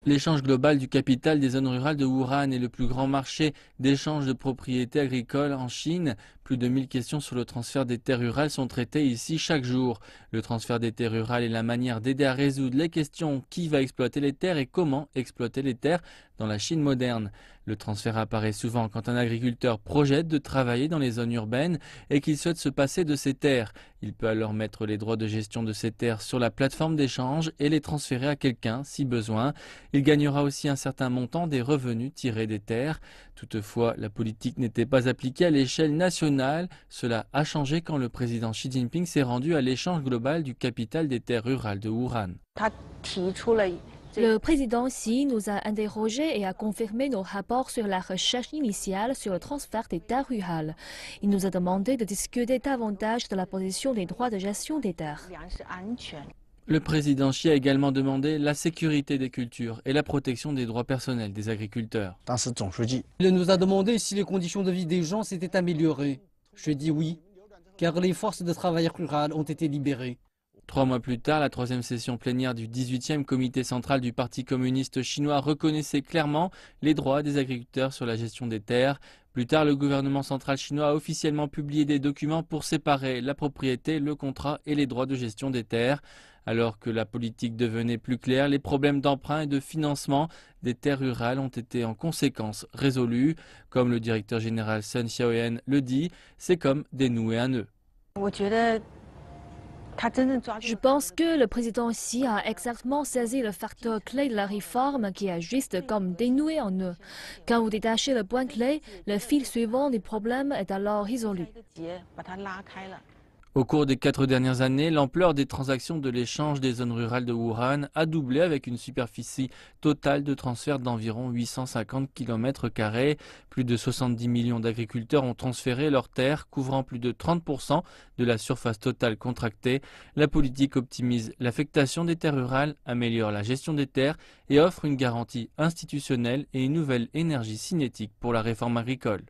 L'échange global du capital des zones rurales de Wuhan est le plus grand marché d'échange de propriétés agricoles en Chine. Plus de 1000 questions sur le transfert des terres rurales sont traitées ici chaque jour. Le transfert des terres rurales est la manière d'aider à résoudre les questions qui va exploiter les terres et comment exploiter les terres dans la Chine moderne. Le transfert apparaît souvent quand un agriculteur projette de travailler dans les zones urbaines et qu'il souhaite se passer de ses terres. Il peut alors mettre les droits de gestion de ses terres sur la plateforme d'échange et les transférer à quelqu'un si besoin. Il gagnera aussi un certain montant des revenus tirés des terres. Toutefois, la politique n'était pas appliquée à l'échelle nationale. Cela a changé quand le président Xi Jinping s'est rendu à l'échange global du capital des terres rurales de Wuhan. Le président Xi nous a interrogés et a confirmé nos rapports sur la recherche initiale sur le transfert des terres rurales. Il nous a demandé de discuter davantage de la position des droits de gestion des terres. Le président Xi a également demandé la sécurité des cultures et la protection des droits personnels des agriculteurs. Il nous a demandé si les conditions de vie des gens s'étaient améliorées. Je dis oui, car les forces de travail rurales ont été libérées. 3 mois plus tard, la troisième session plénière du 18e comité central du Parti communiste chinois reconnaissait clairement les droits des agriculteurs sur la gestion des terres. Plus tard, le gouvernement central chinois a officiellement publié des documents pour séparer la propriété, le contrat et les droits de gestion des terres. Alors que la politique devenait plus claire, les problèmes d'emprunt et de financement des terres rurales ont été en conséquence résolus. Comme le directeur général Sun Xiaoyan le dit, c'est comme dénouer un nœud. Je pense que le président Xi a exactement saisi le facteur clé de la réforme qui est juste comme dénoué en nœud. Quand vous détachez le point clé, le fil suivant du problème est alors résolu. Au cours des 4 dernières années, l'ampleur des transactions de l'échange des zones rurales de Wuhan a doublé avec une superficie totale de transfert d'environ 850 km². Plus de 70 millions d'agriculteurs ont transféré leurs terres, couvrant plus de 30% de la surface totale contractée. La politique optimise l'affectation des terres rurales, améliore la gestion des terres et offre une garantie institutionnelle et une nouvelle énergie cinétique pour la réforme agricole.